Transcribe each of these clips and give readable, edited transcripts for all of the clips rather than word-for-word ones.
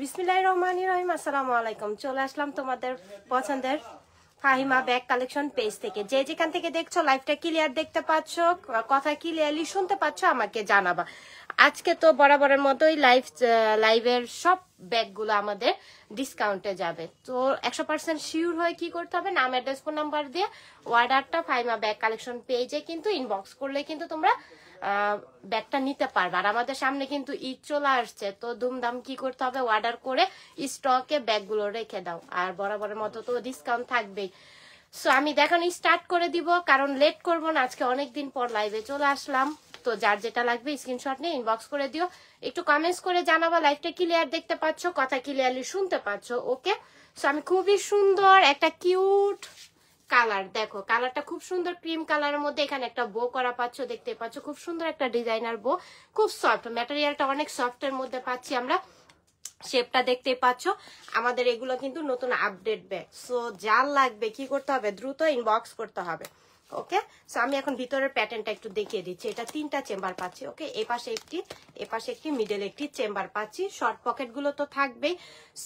বিসমিল্লাহির রহমানির রহিম। আসসালামু আলাইকুম। চলে আসলাম তোমাদের পছন্দের ফাহিমা ব্যাগ কালেকশন পেজ থেকে। যে যেখান থেকে দেখছো লাইভটা ক্লিয়ার দেখতে পাচ্ছ, কথা ক্লিয়ারলি শুনতে পাচ্ছ, আমাকে জানাবা। আজকে তো বরাবরের মতোই লাইভের সব ব্যাগগুলো আমাদের ডিসকাউন্টে যাবে। তো 100% শিওর হয়ে কি করতে হবে, নাম অ্যাড্রেস ফোন নাম্বার দিয়ে অর্ডারটা ফাহিমা ব্যাগ কালেকশন পেজে কিন্তু ইনবক্স করলে কিন্তু তোমরা ব্যাগটা নিতে পারবে। আর আমাদের সামনে কিন্তু ঈদ চলে আসছে, তো ধুমধাম কি করতে হবে, অর্ডার করে স্টকে ব্যাগগুলো রেখে দাও। আর বরাবরের মতো তো ডিসকাউন্ট থাকবেই। সো আমি দেখানো স্টার্ট করে দিব, কারণ লেট করবো না। আজকে অনেকদিন পর লাইভে চলে আসলাম, তো যার যেটা লাগবে স্ক্রিনশট নিয়ে ইনবক্স করে দিও। একটু কমেন্টস করে জানাবা লাইভটা ক্লিয়ার দেখতে পাচ্ছ, কথা ক্লিয়ারলি শুনতে পাচ্ছ। ওকে, সো আমি খুবই সুন্দর একটা কিউট কালার, দেখো কালারটা খুব সুন্দর, ক্রিম কালারের মধ্যে এখানে একটা বো করা পাচ্ছ, দেখতে পাচ্ছ খুব সুন্দর একটা ডিজাইনার বো, খুব সফট ম্যাটেরিয়ালটা, অনেক সফটের মধ্যে পাচ্ছি আমরা। শেপটা দেখতে পাচ্ছ। আমাদের এগুলো কিন্তু নতুন আপডেট ব্যাগ। সো যার লাগবে কি করতে হবে, দ্রুত ইনবক্স করতে হবে। ওকে, সো আমি এখন ভিতরের প্যাটার্নটা একটু দেখিয়ে দিচ্ছি। এটা 3টা চেম্বার পাচ্ছি। ওকে, এই পাশে একটি মিডল একটি চেম্বার পাচ্ছি। শর্ট পকেট গুলো তো থাকবেই।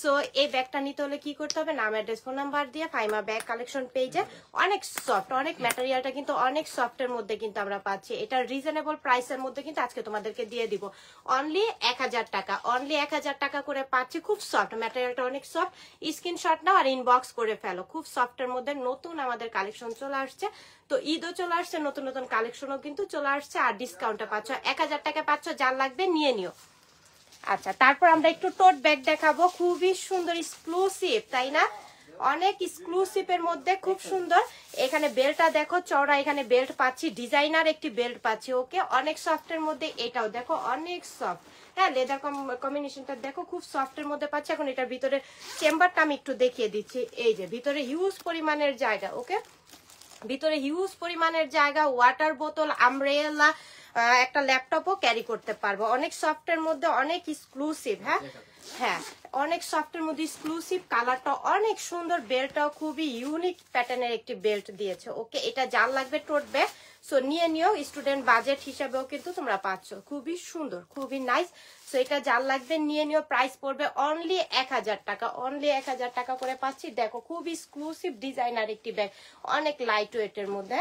সো এই ব্যাগটা নিতে হলে কি করতে হবে, নাম অ্যাড্রেস ফোন নাম্বার দিয়ে ফাহিমা ব্যাগ কালেকশন পেজে। অনেক সফট, অনেক ম্যাটেরিয়ালটা কিন্তু অনেক সফটের মধ্যে কিন্তু আমরা পাচ্ছি। এটা রিজনেবল প্রাইসের মধ্যে কিন্তু আজকে তোমাদেরকে দিয়ে দিব। অনলি 1000 টাকা, অনলি 1000 টাকা করে পাচ্ছি। খুব সফট ম্যাটেরিয়ালটা, অনেক সফট। স্ক্রিনশট নাও আর ইনবক্স করে ফেলো। খুব সফটের মধ্যে নতুন আমাদের কালেকশন চলে আসছে। তো ঈদও চলে আসছে, নতুন নতুন কালেকশনও কিন্তু চলে আসছে। আর ডিসকাউন্টে পাচ্ছ, 1000 টাকা পাচ্ছ। যার লাগবে নিয়ে নিও। আচ্ছা, তারপর আমরা একটু টোট ব্যাগ দেখাবো। খুবই সুন্দর এক্সক্লুসিভ, তাই না? অনেক এক্সক্লুসিভের মধ্যে খুব সুন্দর। এখানে বেল্টটা দেখো চওড়া, এখানে বেল্ট পাচ্ছি, ডিজাইনার একটি বেল্ট পাচ্ছি। ওকে, অনেক সফটের মধ্যে, এটাও দেখো অনেক সফট। হ্যাঁ, লেদার কম্বিনেশনটা দেখো খুব সফটের মধ্যে পাচ্ছি। এখন এটার ভিতরে চেম্বারটা আমি একটু দেখিয়ে দিচ্ছি। এই যে ভিতরে হিউজ পরিমাণের জায়গা। ওকে, ভিতরে হিউজ পরিমাণের জায়গা, ওয়াটার বোতল, আমব্রেলা, একটা ল্যাপটপও ক্যারি করতে পারবো। অনেক সফটের মধ্যে, অনেক এক্সক্লুসিভ। হ্যাঁ হ্যাঁ, অনেক সফটের মধ্যে এক্সক্লুসিভ। কালারটা অনেক সুন্দর, বেল্টটাও খুবই ইউনিক প্যাটার্নের একটি বেল্ট দিয়েছে। ওকে, এটা যার লাগবে টোট ব্যাগ, সো নিয়ে নিও। স্টুডেন্ট বাজেট হিসাবেও কিন্তু তোমরা পাচ্ছ। খুবই সুন্দর, খুবই নাইস। সো এটা যার লাগবে নিয়ে নিও। প্রাইস পড়বে অনলি 1000 টাকা, অনলি 1000 টাকা করে পাচ্ছি। দেখো খুবই এক্সক্লুসিভ ডিজাইনার একটি ব্যাগ, অনেক লাইট ওয়েটের মধ্যে।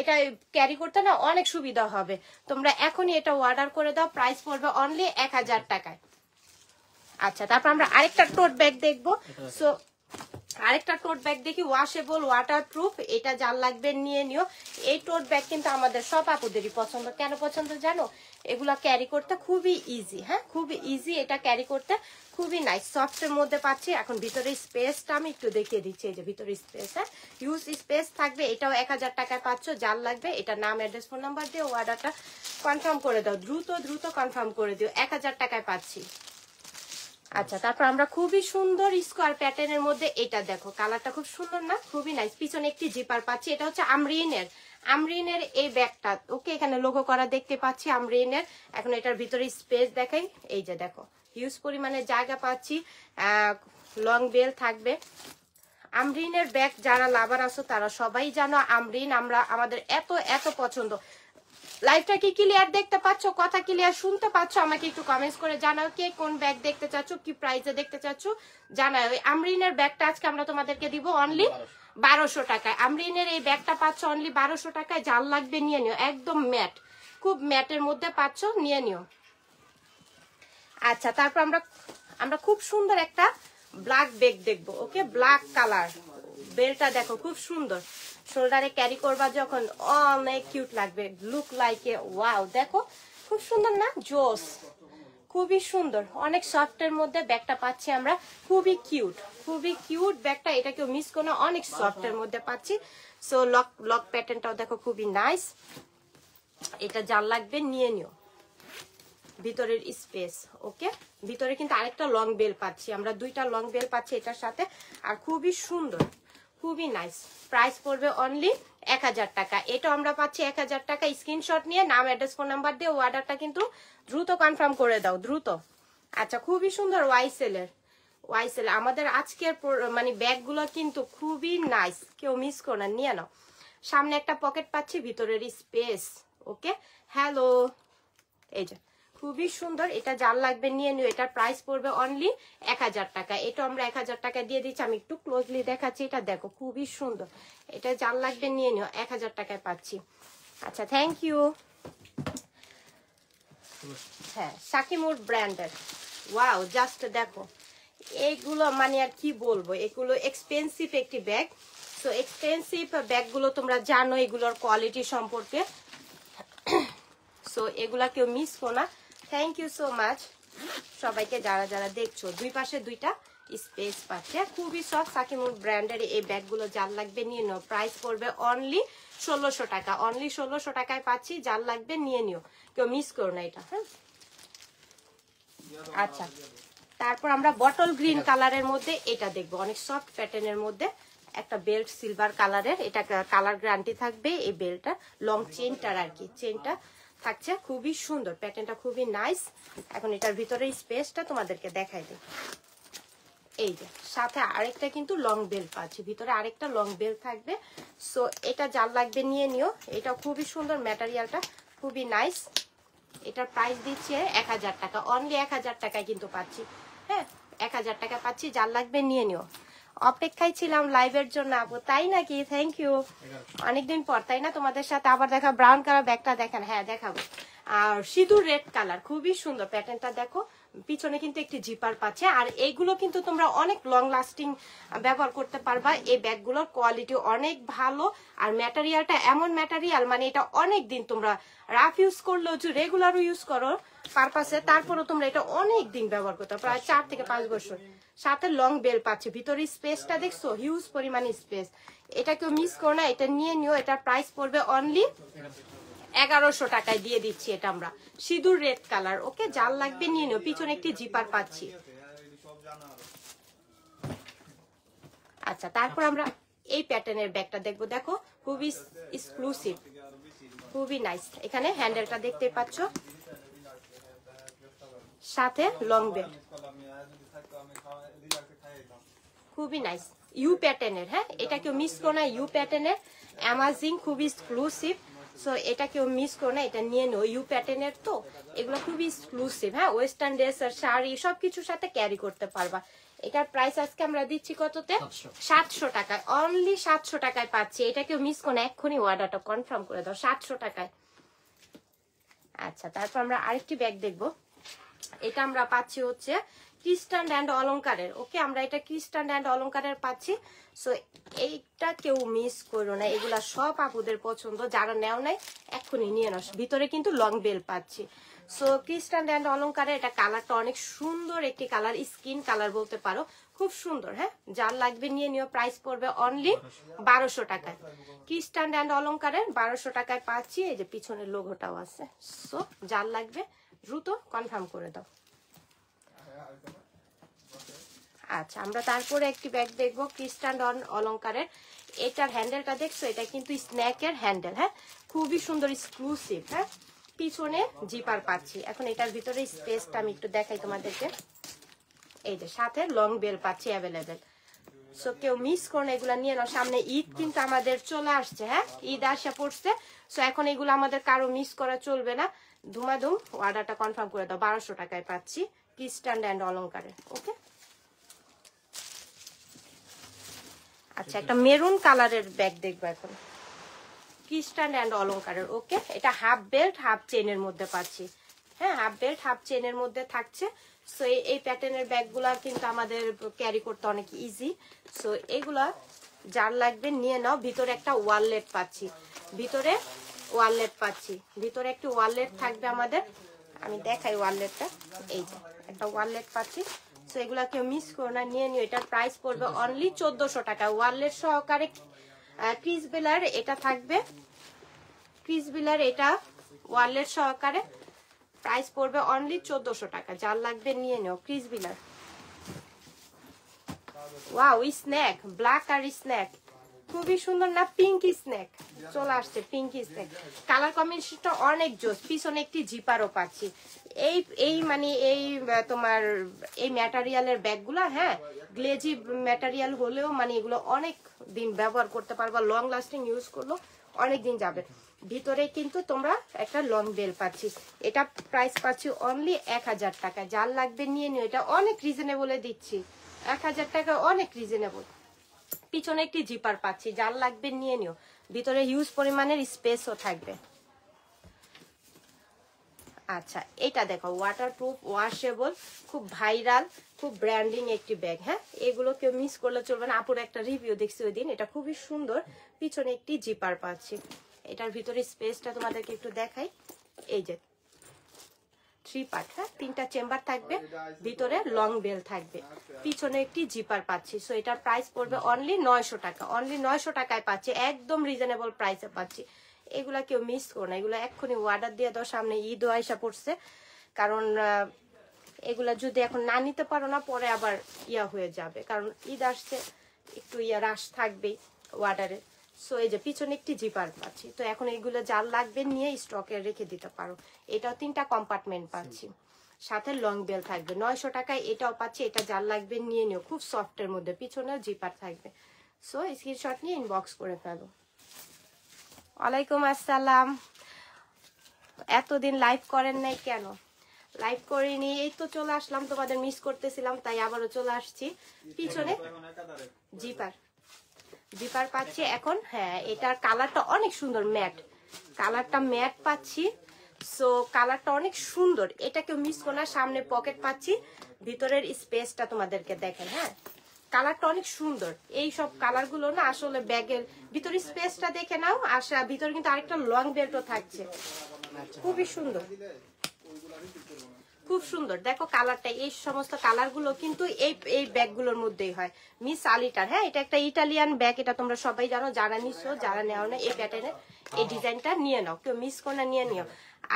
এটা ক্যারি করতে না অনেক সুবিধা হবে। তোমরা এখনই এটা অর্ডার করে দাও। প্রাইস পড়বে অনলি 1000 টাকায়। আচ্ছা, তারপর আমরা আরেকটা টোট ব্যাগ দেখবো। সো আরেকটা টোট ব্যাগ দেখি, ওয়াশেবল, ওয়াটার প্রুফ। এটা যার লাগবে নিয়ে নিও। এই টোট ব্যাগ কিন্তু আমাদের সব আপুদেরই পছন্দ। কেন পছন্দ জানো? এগুলা ক্যারি করতে খুবই ইজি। হ্যাঁ, খুবই ইজি, এটা ক্যারি করতে খুবই নাইস, সফটের মধ্যে পাচ্ছি। এখন ভিতরে স্পেসটা আমি একটু দেখিয়ে দিচ্ছি। এই যে ভিতরে স্পেস, হ্যাঁ ইউজ স্পেস থাকবে। এটাও 1000 টাকায় পাচ্ছ। যার লাগবে এটা নাম অ্যাড্রেস ফোন নাম্বার দিয়ে অর্ডারটা কনফার্ম করে দাও। দ্রুত দ্রুত কনফার্ম করে দিও। 1000 টাকায় পাচ্ছি। আচ্ছা, তারপর আমরা খুবই সুন্দর স্কোয়ার প্যাটার্নের মধ্যে, এটা দেখো কালারটা খুব সুন্দর না, খুবই নাইস। পিছনে একটি জিপার পাচ্ছি। এটা হচ্ছে আমরিনের এই ব্যাগটা। ওকে, এখানে লোগো করা দেখতে পাচ্ছি আমরিনের। এখন এটার ভিতরে স্পেস দেখাই। এই যে দেখো হিউজ পরিমাণে জায়গা পাচ্ছি, লং বেল থাকবে। আমরিনের ব্যাগ যারা লাভার আছো তারা সবাই জানো আমরিন আমাদের এত এত পছন্দ। লাইভটা কি ক্লিয়ার দেখতে পাচ্ছ, কথা ক্লিয়ার শুনতে পাচ্ছ? আমাকে একটু কমেন্টস করে জানাও কে কোন ব্যাগ দেখতে চাচ্ছ, কি প্রাইসে দেখতে চাচ্ছ জানাও। ওই আমরিনের ব্যাগটা আজকে আমরা তোমাদেরকে দিব অনলি 1200 টাকায়। আমরিনের এই ব্যাগটা পাচ্ছ অনলি 1200 টাকায়। যার লাগবে নিয়ে নিও। একদম ম্যাট, খুব ম্যাটের মধ্যে পাচ্ছ, নিয়ে নিও। আচ্ছা, তারপর আমরা খুব সুন্দর একটা ব্ল্যাক ব্যাগ দেখবো। ওকে, ব্ল্যাক কালার, বেলটা দেখো খুব সুন্দর। শোল্ডারে ক্যারি করবা যখন অনেক কিউট লাগবে। লুক লাইক এ ওয়াও, দেখো খুব সুন্দর না, জোস, খুবই সুন্দর। অনেক সফটের মধ্যে ব্যাগটা পাচ্ছি আমরা। খুবই কিউট ব্যাগটা। এটা কেউ মিস করো না, অনেক সফটের মধ্যে পাচ্ছি। সো লক প্যাটার্নটাও দেখো খুবই নাইস। এটা যার লাগবে নিয়ে নিও। ভিতরের স্পেস, ওকে, ভিতরে কিন্তু আরেকটা লং বেল পাচ্ছি আমরা, 2টা লং বেল পাচ্ছি এটার সাথে। আর খুবই সুন্দর, খুবই নাইস। প্রাইস পড়বে অনলি 1000 টাকা। এটা আমরা পাচ্ছি 1000 টাকা। স্ক্রিনশট নিয়ে নাম অ্যাড্রেস ফোন নাম্বার দিয়ে অর্ডারটা কিন্তু দ্রুত কনফার্ম করে দাও, দ্রুত। আচ্ছা, খুবই সুন্দর ওয়াইসেল আমাদের আজকের মানে ব্যাগগুলো কিন্তু খুবই নাইস, কেউ মিস করো না, নিয়ে নাও। সামনে একটা পকেট পাচ্ছি, ভিতরের স্পেস। ওকে, হ্যালো, এই যে খুবই সুন্দর, এটা যার লাগবে নিয়ে নিও। এটার প্রাইস পড়বে অনলি 1000 টাকা। এটা আমরা 1000 টাকা দিয়ে দিচ্ছি। আমি একটু ক্লোজলি দেখাচ্ছি, এটা দেখো খুবই সুন্দর। এটা যার লাগবে নিয়ে নিও, 1000 টাকায় পাচ্ছি। আচ্ছা, থ্যাংক ইউ। হ্যাঁ, সাকিমুর ব্র্যান্ডের, ওয়াও জাস্ট দেখো এইগুলো মানে আর কি বলবো, এগুলো এক্সপেন্সিভ একটি ব্যাগ। সো এক্সপেন্সিভ ব্যাগগুলো তোমরা জানো এগুলোর কোয়ালিটি সম্পর্কে। সো এগুলা কেউ মিস করো না। থ্যাংক ইউ সো মাচ সবাইকে যারা যারা দেখছো। দুই পাশে দুইটা স্পেস পাচ্ছে, খুবই সফট সাকিমুর ব্র্যান্ডের এই ব্যাগগুলো যার লাগবে নিয়ে নিও। প্রাইস পড়বে অনলি 1600 টাকা। অনলি 1600 টাকায় পাচ্ছি, যার লাগবে নিয়ে নিও, কেউ মিস করো না এটা। হ্যাঁ, আচ্ছা, তারপর আমরা বটল গ্রিন কালারের মধ্যে এটা দেখবো, অনেক সফট প্যাটার্নের মধ্যে একটা বেল্ট সিলভার কালারের। এটা কালার গ্যারান্টি থাকবে এই বেল্টটা, লং চেনটার আর কি, চেনটা থাকছে খুবই সুন্দর, প্যাটার্নটা খুবই নাইস। এখন এটার ভিতরে স্পেসটা তোমাদেরকে দেখাই দিই। এই যে সাথে আরেকটা কিন্তু লং বেল্ট পাচ্ছি, ভিতরে আরেকটা লং বেল্ট থাকবে। সো এটা যার লাগবে নিয়ে নিও। এটা খুবই সুন্দর, ম্যাটেরিয়ালটা খুবই নাইস। এটার প্রাইস দিচ্ছে 1000 টাকা। অনলি 1000 টাকায় কিন্তু পাচ্ছি। হ্যাঁ, 1000 টাকা পাচ্ছি, যার লাগবে নিয়ে নিও। অপেক্ষায় ছিলাম লাইভের জন্য আপু, তাই নাকি? থ্যাংক ইউ, অনেকদিন পর তাই না তোমাদের সাথে আবার দেখা। ব্রাউন কালার ব্যাগটা দেখেন, হ্যাঁ দেখাবো। আর সিঁদুর রেড কালার, খুবই সুন্দর প্যাটার্নটা দেখো। পিছনে কিন্তু একটি জিপার পাচ্ছে। আর এইগুলো কিন্তু তোমরা অনেক লং লাস্টিং ব্যবহার করতে পারবা। এই ব্যাগগুলোর কোয়ালিটি অনেক ভালো। আর ম্যাটেরিয়ালটা এমন ম্যাটেরিয়াল, মানে এটা অনেক দিন তোমরা রাফ ইউজ করলেও, যে রেগুলারও ইউজ করো পারপাসে, তারপরেও তোমরা এটা অনেক দিন ব্যবহার করতে পারো, প্রায় 4 থেকে 5 বছর। সাথে লং বেল পাচ্ছে, ভিতরে স্পেসটা দেখছো, হিউজ পরিমাণে স্পেস। এটা কেউ মিস করো না, এটা নিয়ে নিও। এটার প্রাইস পড়বে অনলি 1100 টাকায় দিয়ে দিচ্ছি। এটা আমরা সিঁদুর রেড কালার। ওকে, যার লাগবে নিয়ে নিও। পিছনে একটি জিপার পাচ্ছি। আচ্ছা, তারপর আমরা এই প্যাটার্নের ব্যাগটা দেখবো। দেখো খুবই এক্সক্লুসিভ, খুবই নাইস। এখানে হ্যান্ডেলটা দেখতে পাচ্ছ, সাথে লং বেল্ট, খুবই নাইস। ইউ প্যাটার্নের, হ্যাঁ এটা কেউ মিস করো না। ইউ প্যাটার্নের অ্যামাজিং, খুবই এক্সক্লুসিভ। সো এটা কেউ মিস করো না, এটা নিয়ে নো। ইউ প্যাটার্নের তো এগুলো খুবই এক্সক্লুসিভ। হ্যাঁ, ওয়েস্টার্ন ড্রেস আর শাড়ি সবকিছুর সাথে ক্যারি করতে পারবা। এটার প্রাইস আজকে আমরা দিচ্ছি কততে? 700 টাকায়। অনলি 700 টাকায় পাচ্ছি। এটা কেউ মিস করো না, এক্ষুনি অর্ডারটা কনফার্ম করে দাও, 700 টাকায়। আচ্ছা, তারপর আমরা আরেকটি ব্যাগ দেখবো। এটা আমরা পাচ্ছি হচ্ছে ক্রিস্টান অ্যান্ড অলংকারের। ওকে, আমরা এটা ক্রিস্টান অ্যান্ড অলংকারের পাচ্ছি। সো এইটা কেউ মিস করো না, এগুলা সব আপুদের পছন্দ। যারা নেও নাই এক্ষুনি নিয়ে নাও। ভিতরে কিন্তু লং বেল পাচ্ছি। সো ক্রিস্টান অ্যান্ড অলংকারের এটা কালারটা অনেক সুন্দর একটি কালার, স্কিন কালার বলতে পারো, খুব সুন্দর। হ্যাঁ, যার লাগবে নিয়ে নিও। প্রাইস পড়বে অনলি 1200 টাকায়। ক্রিস্টান অ্যান্ড অলংকারের 1200 টাকায় পাচ্ছি। এই যে পিছনের লোগোটাও আছে। সো যার লাগবে দ্রুত কনফার্ম করে দাও। আচ্ছা, আমরা তারপরে একটি ব্যাগ দেখবো ক্রিস্টান অলংকারের। এটার হ্যান্ডেলটা দেখছো, এটা কিন্তু স্ন্যাকের হ্যান্ডেল। হ্যাঁ, খুবই সুন্দর, এক্সক্লুসিভ। হ্যাঁ, পিছনে জিপার পাচ্ছি। এখন এটার ভিতরে স্পেসটা আমি একটু দেখাই তোমাদেরকে। এই যে সাথে লং বেল পাচ্ছি অ্যাভেলেবেল। সো কেউ মিস করো না, এগুলা নিয়ে নাও। সামনে ঈদ কিন্তু আমাদের চলে আসছে। হ্যাঁ, ঈদ আসা পড়ছে। সো এখন এগুলো আমাদের কারো মিস করা চলবে না। ধুমাধুম অর্ডারটা কনফার্ম করে দাও। 1200 টাকায় পাচ্ছি ক্রিস্টান অ্যান্ড অলংকারের। ওকে, আচ্ছা, একটা মেরুন কালারের ব্যাগ দেখবো এখন, ক্রিস্টান অ্যান্ড অলংকারের। ওকে, এটা হাফ বেল্ট হাফ চেনের মধ্যে পাচ্ছি। হ্যাঁ, হাফ বেল্ট হাফ চেনের মধ্যে থাকছে। সো এই প্যাটার্নের ব্যাগগুলা কিন্তু আমাদের ক্যারি করতে অনেক ইজি। সো এগুলা যার লাগবে নিয়ে নাও। ভিতরে একটা ওয়ালেট পাচ্ছি, ভিতরে ওয়ালেট পাচ্ছি, ভিতরে একটি ওয়ালেট থাকবে আমাদের। আমি দেখাই ওয়ালেটটা। এই যে একটা ওয়ালেট পাচ্ছি। সো এগুলা কেউ মিস করো না, নিয়ে নিও। এটার প্রাইস পড়বে অনলি 1400 টাকা। ওয়ালেট সহকারে ক্রিস বিলার এটা থাকবে, ক্রিস বিলার এটা ওয়ালেট সহকারে। প্রাইস পড়বে অনলি 1400 টাকা। যার লাগবে নিয়ে নিও। ক্রিস বিলার, ওয়াও, স্ন্যাক, ব্ল্যাক আর স্ন্যাক, খুবই সুন্দর না? পিঙ্ক স্ন্যাক চলে আসছে, পিঙ্ক স্ন্যাক। কালার কম্বিনেশনটা অনেক জোস। পিছনে একটি জিপারও পাচ্ছি। এই মানে এই তোমার এই ম্যাটেরিয়ালের ব্যাগগুলা, হ্যাঁ গ্লেজি ম্যাটেরিয়াল হলেও মানে এগুলো অনেক দিন ব্যবহার করতে পারবা, লং লাস্টিং ইউজ করলো অনেকদিন যাবে। ভিতরে কিন্তু তোমরা একটা লং বেল পাচ্ছি, এটা প্রাইস পাচ্ছি অনলি 1000 টাকা। যার লাগবে নিয়ে নিও, এটা অনেক রিজনেবলে দিচ্ছি, 1000 টাকা অনেক রিজনেবল। পিছনে একটি জিপার পাচ্ছি, যার লাগবে নিয়ে নিও, ভিতরে হিউজ পরিমাণের স্পেসও থাকবে। আচ্ছা এটা দেখো ওয়াটারপ্রুফ ওয়াশেবল, খুব ভাইরাল, খুব ব্র্যান্ডিং একটি ব্যাগ। হ্যাঁ এগুলো কেউ মিস করলে চলবে না। আপুর একটা রিভিউ দেখছি ওই দিন, এটা খুবই সুন্দর। পিছনে একটি জিপার পাচ্ছি, এটার ভিতরে স্পেসটা তোমাদেরকে একটু দেখাই। এই যে 3 পার্ট, হ্যাঁ 3টা চেম্বার থাকবে, ভিতরে লং বেল থাকবে, পিছনে একটি জিপার পাচ্ছি। সো এটার প্রাইস পড়বে অনলি 900 টাকা। অনলি 900 টাকায় পাচ্ছি, একদম রিজনেবল প্রাইসে পাচ্ছি। এগুলা কেউ মিস করো না, এগুলো এক্ষুনি অর্ডার দিয়ে দাও, সামনে ঈদও আইসা পড়ছে। কারণ এগুলা যদি এখন না নিতে পারো না, পরে আবার ইয়া হয়ে যাবে, কারণ ঈদ আসছে, একটু রাশ থাকবেই অর্ডারে। সো এই যে পিছনে একটি জিপার পাচ্ছি। তো এখন এগুলো যার লাগবে নিয়ে স্টকে রেখে দিতে পারো। এটাও 3টা কম্পার্টমেন্ট পাচ্ছি, সাথে লং বেল থাকবে। 900 টাকায় এটাও পাচ্ছি, এটা যার লাগবে নিয়ে নিও, খুব সফটের মধ্যে, পিছনেও জিপার থাকবে। সো স্ক্রিনশট নিয়ে ইনবক্স করে ফেলো। ওয়ালাইকুম আসসালাম। এতদিন লাইভ করেন নাই কেন? লাইভ করিনি, এই তো চলে আসলাম, তোমাদের মিস করতেছিলাম তাই আবারও চলে আসছি। পিছনে জিপার জিপার পাচ্ছি এখন। হ্যাঁ এটার কালারটা অনেক সুন্দর, ম্যাট কালারটা ম্যাট পাচ্ছি। সো কালারটা অনেক সুন্দর, এটা কেউ মিস করো না। সামনে পকেট পাচ্ছি, ভিতরের স্পেসটা তোমাদেরকে দেখেন। হ্যাঁ কালারটা অনেক সুন্দর। এই সব কালার গুলো না আসলে ব্যাগের ভিতরে স্পেসটা দেখে নাও। আসা ভিতরে কিন্তু আরেকটা লং বেল্টও থাকছে, খুবই সুন্দর, খুব সুন্দর। দেখো কালারটা, এই সমস্ত কালার গুলো কিন্তু এই ব্যাগ গুলোর মধ্যেই হয়। মিস আলিটার, হ্যাঁ এটা একটা ইটালিয়ান ব্যাগ, এটা তোমরা সবাই জানো, যারা নিছো, যারা নেও না এই প্যাটার্নের এই ডিজাইনটা নিয়ে নাও, কেউ মিস করো না, নিয়ে নিও।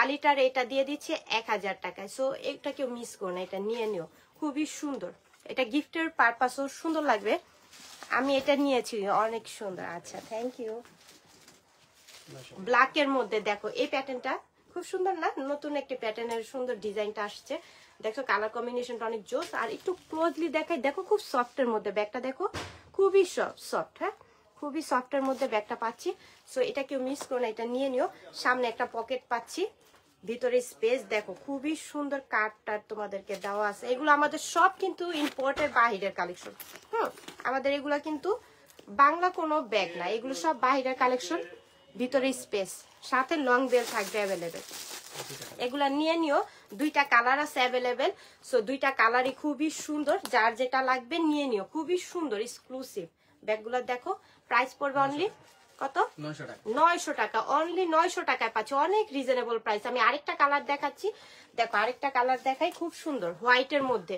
আলিটার এটা দিয়ে দিচ্ছে 1000 টাকায়। সো এটা কেউ মিস করো না, এটা নিয়ে নিও, খুবই সুন্দর। এটা গিফটের পারপাসও সুন্দর লাগবে। আমি এটা নিয়েছি, অনেক সুন্দর। আচ্ছা থ্যাংক ইউ। ব্ল্যাকের মধ্যে দেখো এই প্যাটার্নটা খুব সুন্দর না, নতুন একটি প্যাটার্নের সুন্দর ডিজাইনটা আসছে। দেখো কালার কম্বিনেশনটা অনেক জোস। আর একটু ক্লোজলি দেখাই, দেখো খুব সফটের মধ্যে ব্যাগটা, দেখো খুবই সফট। হ্যাঁ খুবই সফটের মধ্যে ব্যাগটা পাচ্ছি। সো এটা কেউ মিস করো না, এটা নিয়ে নিও। সামনে একটা পকেট পাচ্ছি, ভিতরে স্পেস দেখো, খুবই সুন্দর কার্ডটার তোমাদেরকে দেওয়া আছে। এগুলো আমাদের সব কিন্তু ইম্পোর্টের বাহিরের কালেকশন। আমাদের এগুলা কিন্তু বাংলা কোনো ব্যাগ না, এগুলো সব বাহিরের কালেকশন। ভিতরে স্পেস, সাথে লং বেল থাকবে অ্যাভেলেবেল। এগুলা নিয়ে নিও, 2টা কালার আছে অ্যাভেলেবেল। সো 2টা কালারই খুবই সুন্দর, যার যেটা লাগবে নিয়ে নিও, খুবই সুন্দর এক্সক্লুসিভ ব্যাগগুলো। দেখো প্রাইস পড়বে অনলি কত? 900 টাকা। অনলি 900 টাকায় পাচ্ছি, অনেক রিজনেবল প্রাইস। আমি আরেকটা কালার দেখাচ্ছি, দেখো আরেকটা কালার দেখাই, খুব সুন্দর হোয়াইটের মধ্যে।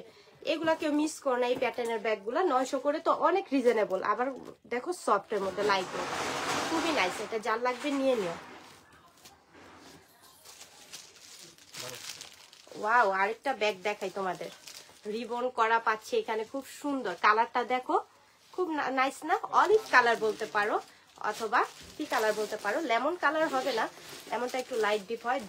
এগুলা কেউ মিস করো না, এই প্যাটার্নের ব্যাগগুলা 900 করে, তো অনেক রিজনেবল। আবার দেখো সফটের মধ্যে লাইট, খুবই নাইস। এটা যার লাগবে নিয়ে নিও। ওয়াও আরেকটা ব্যাগ দেখাই তোমাদের, রিবন করা পাচ্ছি এখানে, খুব সুন্দর। কালারটা দেখো খুব নাইস না? অলিভ কালার বলতে পারো, অথবা কি কালার বলতে পারো, লেমন কালার হবে না, লেমনটা একটু লাইট ডিপ হয়।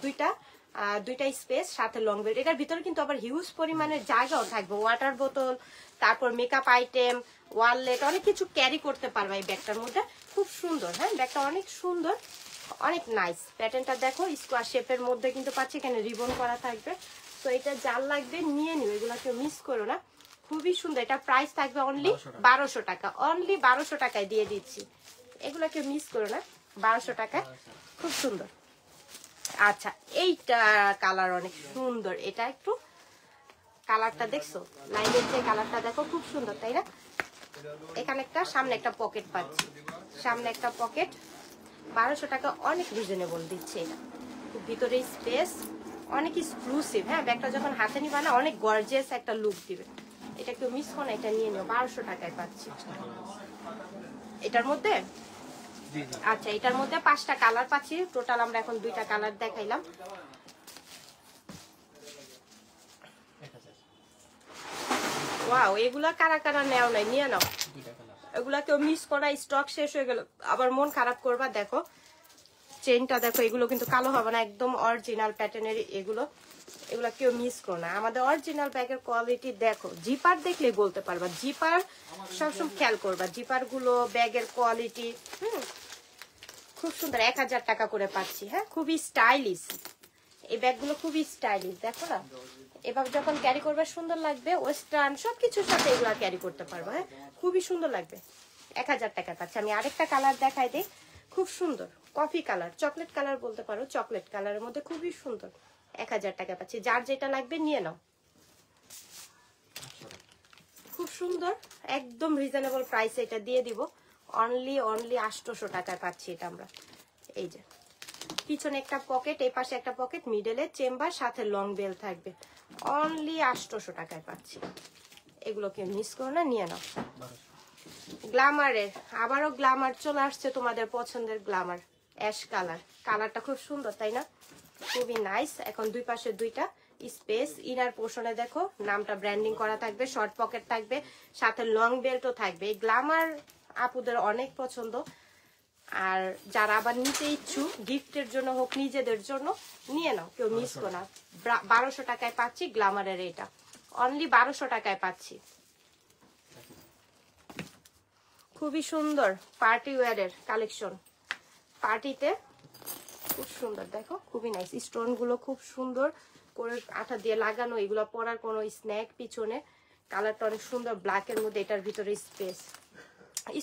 দুইটা স্পেস, সাথে লং বেল্ট। এটার ভিতরে কিন্তু আবার হিউজ পরিমাণের জায়গাও থাকবে, ওয়াটার বোতল, তারপর মেকআপ আইটেম, ওয়ালেট, অনেক কিছু ক্যারি করতে পারবে এই ব্যাগটার মধ্যে। খুব সুন্দর, হ্যাঁ ব্যাগটা অনেক সুন্দর, অনেক নাইস। প্যাটার্নটা দেখো স্কোয়ার শেপের মধ্যে কিন্তু পাচ্ছি, এখানে রিবন করা থাকবে। তো এটা যার লাগবে নিয়ে নিও, এগুলো কেউ মিস করো না, খুবই সুন্দর। এটা প্রাইস থাকবে অনলি 1200 টাকা। অনলি 1200 টাকায় দিয়ে দিচ্ছি, এগুলো কেউ মিস করো না, 1200 টাকায়, খুব সুন্দর। আচ্ছা এইটা কালার অনেক সুন্দর, এটা একটু কালারটা দেখছো, লাইনের যে কালারটা দেখো, খুব সুন্দর তাই না? এখানে একটা, সামনে একটা পকেট পাচ্ছি, সামনে একটা পকেট। 1200 টাকা অনেক রিজনেবল দিচ্ছে এটা, ভিতরে স্পেস, অনেক এক্সক্লুসিভ। হ্যাঁ ব্যাগটা যখন হাতে নিবা না, অনেক গর্জিয়াস একটা লুক দিবে। এটা কেউ মিস করো না, এটা নিয়ে নিও, 1200 টাকায় পাচ্ছি এটার মধ্যে। আচ্ছা এটার মধ্যে 5টা কালার পাচ্ছি টোটাল, আমরা এখন 2টা কালার দেখাইলাম। ওয়াও এগুলা কারা কারা নেও নাই, নিয়ে নাও, এগুলা কেউ মিস করা, স্টক শেষ হয়ে গেল আবার মন খারাপ করবা। দেখো চেনটা দেখো, এগুলো কিন্তু কালো হবে না, একদম অরিজিনাল প্যাটার্নের এগুলো, এগুলা কেউ মিস করো না। আমাদের অরিজিনাল ব্যাগের কোয়ালিটি দেখো, জিপার দেখলেই বলতে পারবা, জিপার সবসময় খেয়াল করবা, জিপার গুলো ব্যাগের কোয়ালিটি খুব সুন্দর, 1000 টাকা করে পাচ্ছি। হ্যাঁ, খুবই স্টাইলিশ এই ব্যাগগুলো, খুবই স্টাইলিশ। দেখো না, এবার যখন ক্যারি করবে সুন্দর লাগবে, ওয়েস্টার্ন সবকিছুর সাথে এগুলো ক্যারি করতে পারবো। হ্যাঁ, খুবই সুন্দর লাগবে। 1000 টাকা পাচ্ছি। আমি আরেকটা কালার দেখাই দিই, খুব সুন্দর কফি কালার, চকলেট কালার বলতে পারো, চকলেট কালারের মধ্যে খুবই সুন্দর। 1000 টাকা পাচ্ছি। যার যেটা লাগবে নিয়ে নাও। খুব সুন্দর, একদম রিজনেবল প্রাইসে এটা দিয়ে দিব। অনলি 800 টাকায় পাচ্ছি এটা আমরা। এই যে পিছনে একটা পকেট, এই পাশে একটা পকেট, মিডলে চেম্বার, সাথে লং বেল থাকবে। অনলি 800 টাকায় পাচ্ছি। এগুলোকে মিস করো না, নিয়ে নাও। গ্ল্যামারের আবারও গ্ল্যামার চলে আসছে, তোমাদের পছন্দের গ্ল্যামার অ্যাশ কালার। কালারটা খুব সুন্দর, তাই না? খুবই নাইস। এখন দুই পাশে দুইটা স্পেস, ইনার পোর্শনে দেখো নামটা ব্র্যান্ডিং করা থাকবে, শর্ট পকেট থাকবে, সাথে লং বেল্টও থাকবে। এই গ্ল্যামার আপুদের অনেক পছন্দ। আর যারা আবার নিতে ইচ্ছুক, গিফটের জন্য হোক নিজেদের জন্য, নিয়ে নাও, কেউ মিস করো না। 1200 টাকায় পাচ্ছি গ্ল্যামারের এটা। অনলি 1200 টাকায় পাচ্ছি। খুবই সুন্দর পার্টি ওয়্যারের কালেকশন, পার্টিতে খুব সুন্দর। দেখো খুবই নাইস, স্টোন গুলো খুব সুন্দর করে আঠা দিয়ে লাগানো। এগুলো পরার কোনো স্ন্যাক পিছনে, কালারটা অনেক সুন্দর ব্ল্যাকের মধ্যে। এটার ভিতরে স্পেস,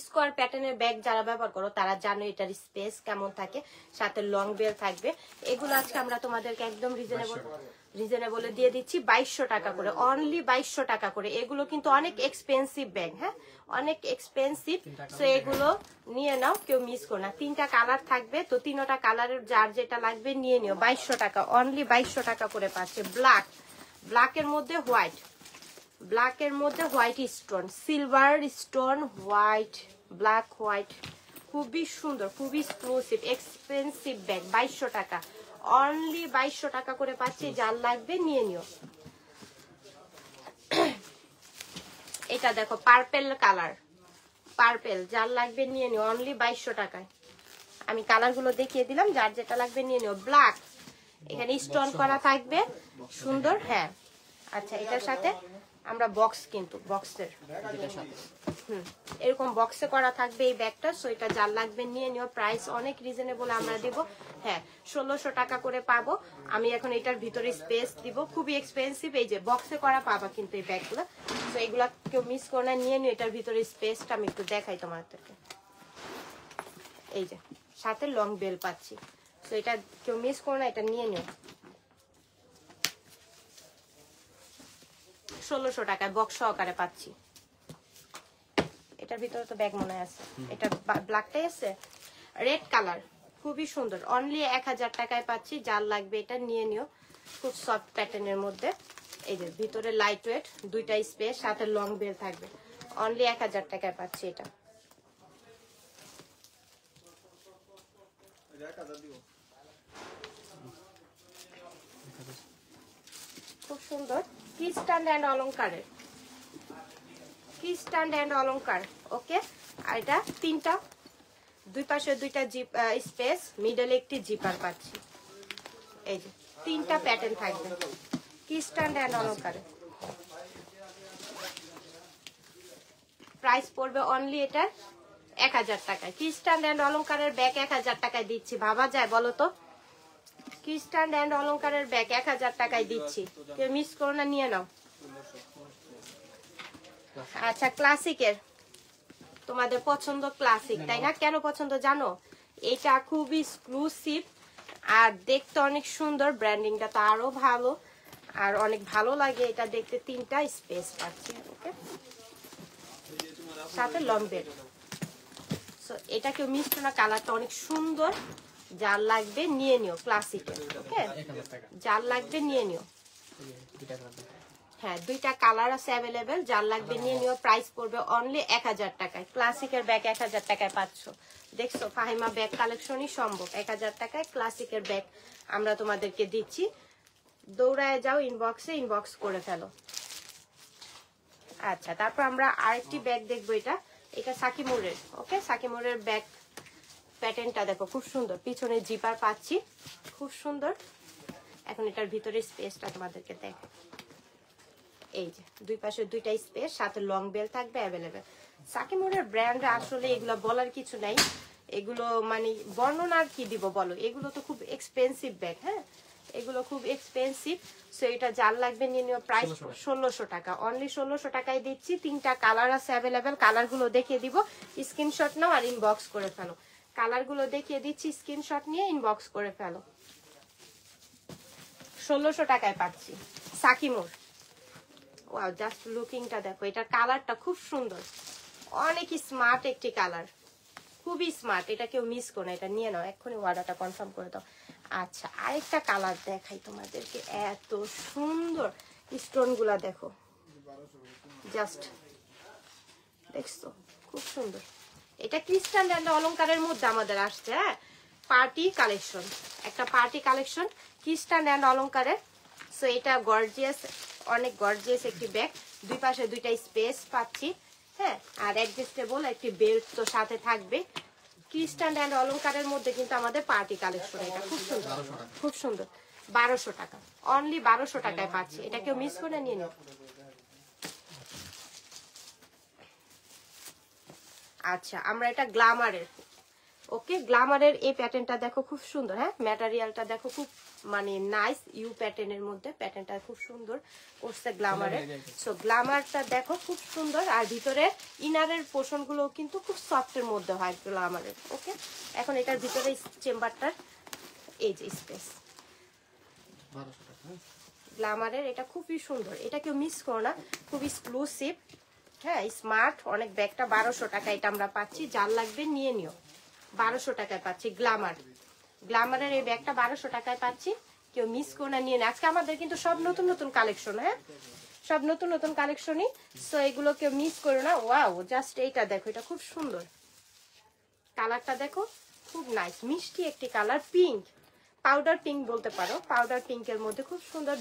স্কোয়ার প্যাটার্নের ব্যাগ যারা ব্যবহার করো তারা জানো এটার স্পেস কেমন থাকে, সাথে লং বেল থাকবে। এগুলো আজকে আমরা তোমাদেরকে একদম রিজনেবলে দিয়ে দিচ্ছি 2200 টাকা করে, অনলি 2200 টাকা করে। এগুলো কিন্তু অনেক এক্সপেন্সিভ ব্যাগ, হ্যাঁ অনেক এক্সপেন্সিভ। তো এগুলো নিয়ে নাও, কেউ মিস করো না। 3টা কালার থাকবে, তো 3টা কালারের যার যেটা লাগবে নিয়ে নিও। 2200 টাকা, অনলি 2200 টাকা করে পাচ্ছে। ব্ল্যাকের মধ্যে হোয়াইট, ব্ল্যাকের মধ্যে white stone, silver stone, white, black white, খুবই সুন্দর, খুবই এক্সক্লুসিভ এক্সপেন্সিভ ব্যাগ। 2200 টাকা, অনলি 2200 টাকা করে পাচ্ছি। যার লাগবে নিয়ে নিও। এটা দেখো পার্পেল কালার, পার্পেল, যার লাগবে নিয়ে নিও, অনলি 2200 টাকায়। আমি কালারগুলো দেখিয়ে দিলাম, যার যেটা লাগবে নিয়ে নিও। ব্ল্যাক, এখানে স্টোন করা থাকবে সুন্দর। হ্যাঁ আচ্ছা, এটার সাথে আমরা বক্স, কিন্তু বক্সের এরকম বক্সে করা থাকবে এই ব্যাগটা। সো এটা যার লাগবে নিয়ে নিও। প্রাইস অনেক রিজনেবল আমরা দিব। হ্যাঁ 1600 টাকা করে পাবো। আমি এখন এটার ভিতরে স্পেস দিব, খুবই এক্সপেন্সিভ। এই যে বক্সে করা পাবা কিন্তু এই ব্যাগগুলো। তো এগুলা কেউ মিস করে না, নিয়ে নিও। এটার ভিতরে স্পেসটা আমি একটু দেখাই তোমাদেরকে। এই যে সাথে লং বেল পাচ্ছি। তো এটা কেউ মিস করে না, এটা নিয়ে নিও। 1600 টাকায় বক্স সহকারে পাচ্ছি। এটার ভিতরে তো ব্যাগ মনে আছে, এটা ব্ল্যাকটাই আছে। রেড কালার খুবই সুন্দর, অনলি 1000 টাকায় পাচ্ছি। যার লাগবে এটা নিয়ে নিও। খুব সফট প্যাটার্নের মধ্যে। এই যে ভিতরে লাইট ওয়েট, দুইটা স্পেস, সাথে লং বেল থাকবে। অনলি 1000 টাকায় পাচ্ছি এটা। খুব সুন্দর কি স্ট্যান্ড এন্ড অলংকারের, কি স্ট্যান্ড এন্ড অলংকার। ওকে, আর এটা 3টা, দুই পাশে 2টা জিপ স্পেস, মিডলে একটি জিপার পাচ্ছি। এই যে 3টা প্যাটার্ন থাকবে কি স্ট্যান্ড এন্ড অলংকারে। প্রাইস পড়বে অনলি এটা 1000 টাকায়। কি স্ট্যান্ড এন্ড অলংকারের ব্যাগ 1000 টাকায় দিচ্ছি, ভাবা যায় বলো তো? কি স্ট্যান্ড এন্ড অলংকারের ব্যাগ 1000 টাকায় দিচ্ছি, কেউ মিস করো না, নিয়ে নাও। আচ্ছা, ক্লাসিকের তোমাদের পছন্দ ক্লাসিক, তাই না? কেন পছন্দ জানো? এটা খুবই এক্সক্লুসিভ আর দেখতে অনেক সুন্দর, ব্র্যান্ডিংটা তো আরো ভালো, আর অনেক ভালো লাগে এটা দেখতে। 3টা স্পেস পাচ্ছি। ওকে, সাথে লং বেল। সো এটা কেউ মিস করো না, কালারটা অনেক সুন্দর। যার লাগবে নিয়ে নিও ক্লাসিকের। ওকে, যার লাগবে নিয়ে নিও। হ্যাঁ 2টা কালার আছে অ্যাভেলেবেল, যার লাগবে নিয়ে নিও। প্রাইস পড়বে অনলি 1000 টাকায়। ক্লাসিকের ব্যাগ 1000 টাকায় পাচ্ছ। দেখছো ফাহিমা ব্যাগ কালেকশনই সম্ভব। 1000 টাকায় ক্লাসিকের ব্যাগ আমরা তোমাদেরকে দিচ্ছি। দৌড়ায় যাও ইনবক্সে, ইনবক্স করে ফেলো। আচ্ছা, তারপর আমরা আরেকটি ব্যাগ দেখবো। এটা সাকিমুরের। ওকে, সাকিমুরের ব্যাগ প্যাটার্নটা দেখো খুব সুন্দর, পিছনে জিপার পাচ্ছি, খুব সুন্দর। এখন এটার ভিতরে স্পেসটা তোমাদেরকে দেখো। এই যে দুই পাশে 2টা স্পেস, সাথে লং বেল থাকবে অ্যাভেলেবেল। সাকিমুরের ব্র্যান্ড আসলে এগুলো বলার কিছু নাই, এগুলো মানে বর্ণনা আর কি দিব বলো, এগুলো তো খুব এক্সপেন্সিভ ব্যাগ। হ্যাঁ, এগুলো খুব এক্সপেন্সিভ। সো এটা যার লাগবে নিয়ে নিও। প্রাইস 1600 টাকা, অনলি 1600 টাকায় দিচ্ছি। 3টা কালার আছে অ্যাভেলেবেল, কালারগুলো দেখিয়ে দিব, স্ক্রিনশট নাও আর ইনবক্স করে ফেলো। কালারগুলো দেখিয়ে দিচ্ছি, স্ক্রিনশট নিয়ে ইনবক্স করে ফেলো। 1600 টাকায় পাচ্ছি সাকিমোর। ওয়াও, জাস্ট লুকিংটা দেখো, এটার কালারটা খুব সুন্দর, অনেক স্মার্ট একটি কালার, খুবই স্মার্ট। এটা কেউ মিস করো না, এটা নিয়ে নাও, এক্ষুনি অর্ডারটা কনফার্ম করে দাও। আচ্ছা, আরেকটা কালার দেখাই তোমাদেরকে, এত সুন্দর স্টোন গুলা দেখো, জাস্ট দেখছো খুব সুন্দর। এটা ক্রিস্টাল অ্যান্ড অলংকারের মধ্যে আমাদের আসছে। হ্যাঁ, পার্টি কালেকশন, একটা পার্টি কালেকশন ক্রিস্টাল অ্যান্ড অলংকারের। সো এটা গর্জিয়াস, অনেক গর্জিয়াস একটি ব্যাগ। দুই পাশে 2টা স্পেস পাচ্ছি। হ্যাঁ, আর অ্যাডজাস্টেবল একটি বেল্ট তো সাথে থাকবে। ক্রিস্টাল অ্যান্ড অলংকারের মধ্যে কিন্তু আমাদের পার্টি কালেকশন। এটা খুব সুন্দর, খুব সুন্দর। 1200 টাকা, অনলি 1200 টাকায় পাচ্ছি। এটা কেউ মিস করে নিয়ে নিও। আচ্ছা, আমরা এটা গ্ল্যামারের, ওকে, গ্ল্যামারের এই প্যাটার্নটা দেখো খুব সুন্দর। হ্যাঁ, ম্যাটেরিয়ালটা দেখো খুব মানে নাইস, ইউ প্যাটার্নের মধ্যে, প্যাটার্নটা খুব সুন্দর করছে গ্ল্যামারের। সো গ্ল্যামারটা দেখো খুব সুন্দর, আর ভিতরে ইনারের পোর্শন গুলো কিন্তু খুব সফটের মধ্যে হয় গ্ল্যামারের। ওকে, এখন এটার ভিতরে চেম্বারটার এই যে স্পেস, গ্ল্যামারের এটা খুবই সুন্দর, এটা কেউ মিস করো না, খুব এক্সক্লুসিভ। হ্যাঁ, স্মার্ট অনেক। ব্যাগটা 1200 টাকা এটা আমরা পাচ্ছি, যার লাগবে নিয়ে নিও। 1200 টাকায় পাচ্ছি গ্ল্যামার, গ্ল্যামারের এই ব্যাগটা 1200 টাকায় পাচ্ছি, কেউ মিস করো না, নিয়ে না। আজকে আমাদের কিন্তু সব নতুন নতুন কালেকশন। হ্যাঁ, সব নতুন নতুন কালেকশনই। সো এগুলো কেউ মিস করো না। ওয়াও, জাস্ট এইটা দেখো, এটা খুব সুন্দর, কালারটা দেখো খুব নাইস, মিষ্টি একটি কালার, পিঙ্ক, পাউডার পিঙ্ক বলতে পারো, পাউডার পিঙ্কের মধ্যে খুব সুন্দর।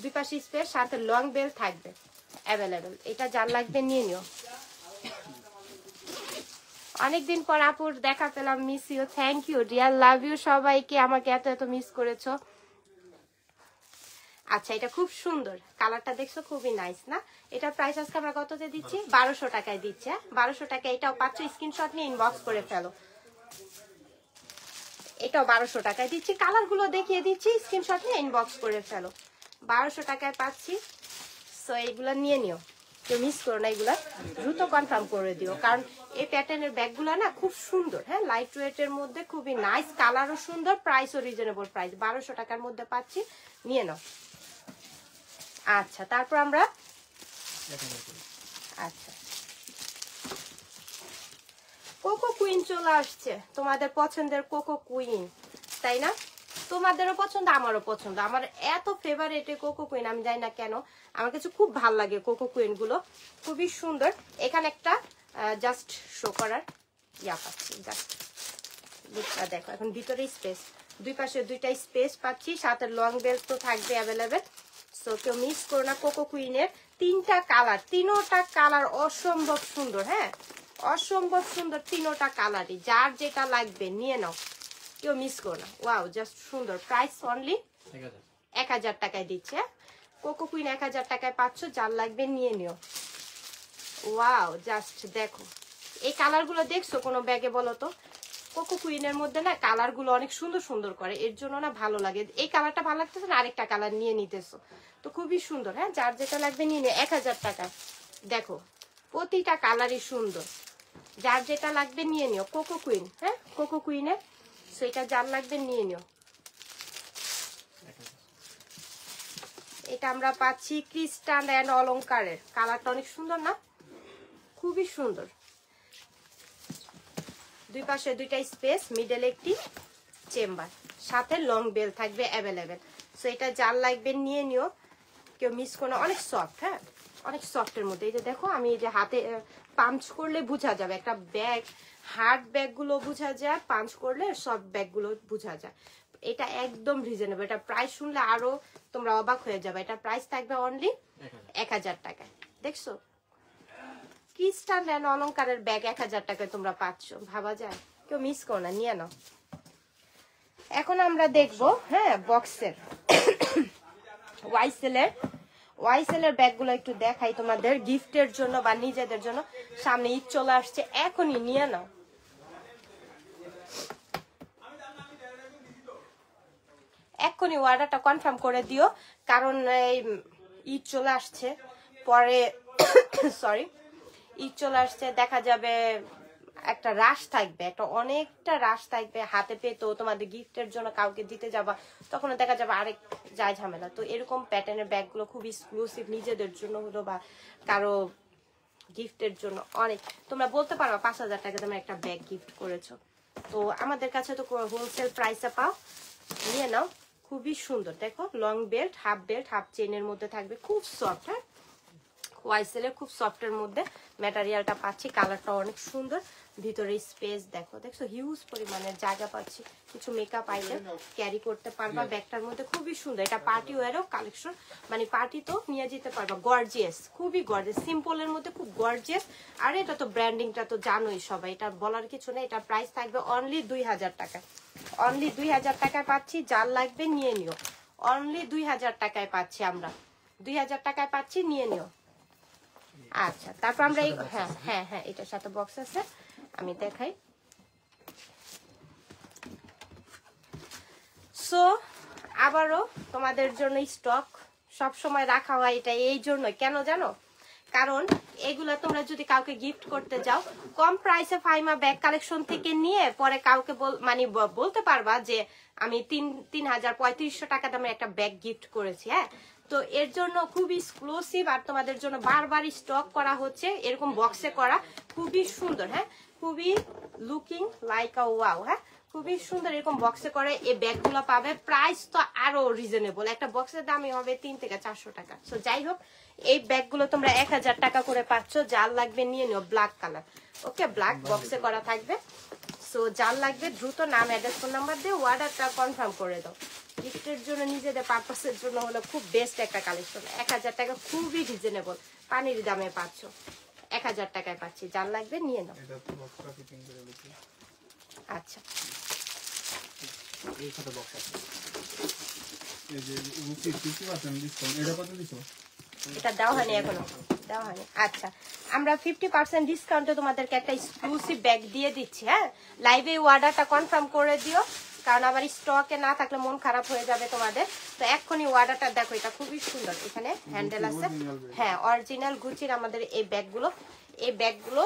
দুই পাশে স্পেস, সাথে লং বেল থাকবে অ্যাভেলেবেল। এটা যার লাগবে নিয়ে নিও। অনেকদিন পর আপুর দেখা পেলাম, miss you, thank you dear, love you সবাইকে, আমাকে এত এত মিস করেছো। আচ্ছা, এটা খুব সুন্দর, কালারটা দেখছো খুবই নাইস না? এটা প্রাইস আজকে আমরা কততে দিচ্ছি? 1200 টাকায় দিচ্ছে। 1200 টাকা এটাও পাচ্ছ, স্ক্রিনশট নিয়ে ইনবক্স করে ফেলো। এটাও 1200 টাকায় দিচ্ছি, কালারগুলো দেখিয়ে দিচ্ছি, স্ক্রিনশট নিয়ে ইনবক্স করে ফেলো। 1200 টাকায় পাচ্ছি। সো এইগুলো নিয়ে নিও, কেউ মিস করো না, এগুলা দ্রুত কনফার্ম করে দিও, কারণ এই প্যাটার্নের ব্যাগগুলো না খুব সুন্দর। হ্যাঁ, লাইট ওয়েটের মধ্যে খুবই নাইস, কালারও সুন্দর, প্রাইসও রিজনেবল প্রাইস, 1200 টাকার মধ্যে পাচ্ছি, নিয়ে নাও। আচ্ছা, তারপর আমরা আচ্ছা কোকো কুইন চলে আসছে, তোমাদের পছন্দের কোকো কুইন, তাই না? তোমাদেরও পছন্দ, আমারও পছন্দ, আমার এত ফেভারিট কোকো কুইন, আমি জানি না কেন, আমার কাছে খুব ভালো লাগে কোকো কুইন গুলো, খুবই সুন্দর। এখানে একটা জাস্ট শো করার ইয়া পাচ্ছি, জাস্ট লুকটা দেখো। এখন ভিতরে স্পেস, দুই পাশে 2টা স্পেস পাচ্ছি, সাথে লং বেল্ট তো থাকবে অ্যাভেলেবেল। সো কেউ মিস করো না। কোকো কুইনের 3টা কালার, 3টা কালার অসম্ভব সুন্দর। হ্যাঁ, অসম্ভব সুন্দর 3টা কালারই, যার যেটা লাগবে নিয়ে নাও, কেউ মিস করো না। ওয়াও, জাস্ট সুন্দর। প্রাইস অনলি 1000 টাকায় দিচ্ছে। কোকো কুইন 1000 টাকায় পাচ্ছ, যার লাগবে নিয়ে নিও। ওয়াও, জাস্ট দেখো এই কালারগুলো দেখছো কোনো ব্যাগে? বলো তো, কোকো কুইনের মধ্যে না কালারগুলো অনেক সুন্দর সুন্দর করে, এর জন্য না ভালো লাগে। এই কালারটা ভালো লাগতেছে না, আরেকটা কালার নিয়ে নিতেছো, তো খুবই সুন্দর। হ্যাঁ, যার যেটা লাগবে নিয়ে নিও। 1000 টাকা, দেখো প্রতিটা কালারই সুন্দর, যার যেটা লাগবে নিয়ে নিও। কোকো কুইন, হ্যাঁ, কোকো কুইনের, সেটা যার লাগবে নিয়ে নিও। এটা আমরা পাচ্ছি ক্রিস্টাল অ্যান্ড অলংকারের, কালারটা অনেক সুন্দর না? খুবই সুন্দর। দুই পাশে 2টা স্পেস, মিডলে একটি চেম্বার, সাথে লং বেল থাকবে অ্যাভেলেবেল। সো এটা যার লাগবে নিয়ে নিও, কেউ মিস করো না। অনেক সফট, হ্যাঁ, অনেক সফটের মধ্যে। এই যে দেখো, আমি এই যে হাতে পাঞ্চ করলে বোঝা যাবে একটা ব্যাগ, হার্ড ব্যাগগুলো বোঝা যায়, পাঞ্চ করলে সফট ব্যাগগুলো বোঝা যায়। এটা একদম রিজনেবল, এটা প্রাইস শুনলে আরো তোমরা অবাক হয়ে যাবে। এটা প্রাইস থাকবে অনলি 1000 টাকায়। দেখছো, ক্রিস্টাল অ্যান্ড অলংকারের ব্যাগ 1000 টাকায় তোমরা পাচ্ছ, ভাবা যায়? কেউ মিস করো না, নিয়ে নাও। এখন আমরা দেখবো, হ্যাঁ, বক্সের ওয়াইসেলের ব্যাগগুলো একটু দেখাই তোমাদের, গিফটের জন্য বা নিজেদের জন্য। সামনে ঈদ চলে আসছে, এখনই নিয়ে নাও। এক্ষুনি অর্ডারটা কনফার্ম করে দিও, কারণ এই ঈদ চলে আসছে, পরে সরি ঈদ চলে আসছে, দেখা যাবে একটা রাশ থাকবে, একটা অনেকটা রাশ থাকবে হাতে পেয়ে, তো তোমাদের গিফটের জন্য কাউকে দিতে যাবা, তখন দেখা যাবে আরেক যায় ঝামেলা। তো এরকম প্যাটার্নের ব্যাগগুলো খুব এক্সক্লুসিভ, নিজেদের জন্য হলো বা কারো গিফটের জন্য অনেক, তোমরা বলতে পারবা 5,000 টাকা তোমরা একটা ব্যাগ গিফট করেছো, তো আমাদের কাছে তো হোলসেল প্রাইসে পাও, নিয়ে নাও। খুবই সুন্দর, দেখো লং বেল্ট, হাফ চেনের মধ্যে থাকবে, খুব সফট। হ্যাঁ, ওয়াইসেলের খুব সফটের মধ্যে ম্যাটেরিয়ালটা পাচ্ছি, কালারটা অনেক সুন্দর, ভিতরে স্পেস দেখো, দেখছো হিউজ পরিমাণের জায়গা পাচ্ছি, কিছু মেকআপ আইটেম ক্যারি করতে পারবা ব্যাগটার মধ্যে, খুবই সুন্দর। এটা পার্টি ওয়ারও কালেকশন, মানে পার্টি তো নিয়ে যেতে পারবা, গর্জিয়াস, খুবই গর্জিয়াস, সিম্পলের মধ্যে খুব গর্জিয়াস। আর এটা তো ব্র্যান্ডিংটা তো জানোই সবাই, এটা বলার কিছু নেই। এটা প্রাইস থাকবে অনলি 2,000 টাকা, অনলি 2,000 টাকায় পাচ্ছি, যার লাগবে নিয়ে নিও। অনলি 2,000 টাকায় পাচ্ছি আমরা, 2,000 টাকায় পাচ্ছি, নিয়ে নিও। আচ্ছা, তারপর আমরা হ্যাঁ হ্যাঁ হ্যাঁ এটার সাথে বক্স আছে, আমি দেখাই। সো আবারও তোমাদের জন্য স্টক সব সময় রাখা হয়, এটা এই জন্য, কেন জানো, কারণ এগুলা তোমরা যদি কাউকে গিফট করতে যাও কম প্রাইসে ফাহিমা ব্যাগ কালেকশন থেকে নিয়ে পরে কাউকে মানে বলতে পারবা যে আমি 3,000-3,500 টাকা দামে একটা ব্যাগ গিফট করেছি। হ্যাঁ, তো এর জন্য খুবই এক্সক্লুসিভ, আর তোমাদের জন্য বারবার স্টক করা হচ্ছে, এরকম বক্সে করা, খুবই সুন্দর। হ্যাঁ, খুবই লুকিং লাইক আ ওয়াও। হ্যাঁ, খুবই সুন্দর, এরকম বক্সে করে এই ব্যাগগুলো পাবে। প্রাইস তো আরো রিজনেবল, একটা বক্সের দামই হবে 3 থেকে 400 টাকা। সো যাই হোক, এই ব্যাগগুলো তোমরা 1,000 টাকা করে পাচ্ছ, যার লাগবে নিয়ে নিও, ব্ল্যাক কালার। ওকে, ব্ল্যাক বক্সে করা থাকবে। সো যার লাগবে দ্রুত নাম, অ্যাড্রেস, ফোন নাম্বার দিয়ে অর্ডারটা কনফার্ম করে দাও। গিফটের জন্য, নিজেদের পারপাসের জন্য হলো খুব বেস্ট একটা কালেকশন। 1,000 টাকা খুবই রিজনেবল, পানির দামে পাচ্ছ, 1,000 টাকায় পাচ্ছি, যার লাগবে নিয়ে নাও। আচ্ছা, এই কত বক্স আছে, এই যে 50% ডিসকাউন্ট, এটা কত দিছো? এটা দাও হয়নি এখনো, দাও হয়নি। আচ্ছা, আমরা 50% ডিসকাউন্টে তোমাদেরকে একটা এক্সক্লুসিভ ব্যাগ দিয়ে দিচ্ছি। হ্যাঁ, লাইভে অর্ডারটা কনফার্ম করে দিও, কারণ আবার স্টকে না থাকলে মন খারাপ হয়ে যাবে তোমাদের। তো এক্ষুনি অর্ডারটা দেখো, এটা খুবই সুন্দর, এখানে হ্যান্ডেল আছে। হ্যাঁ, অরিজিনাল গুচির আমাদের এই ব্যাগগুলো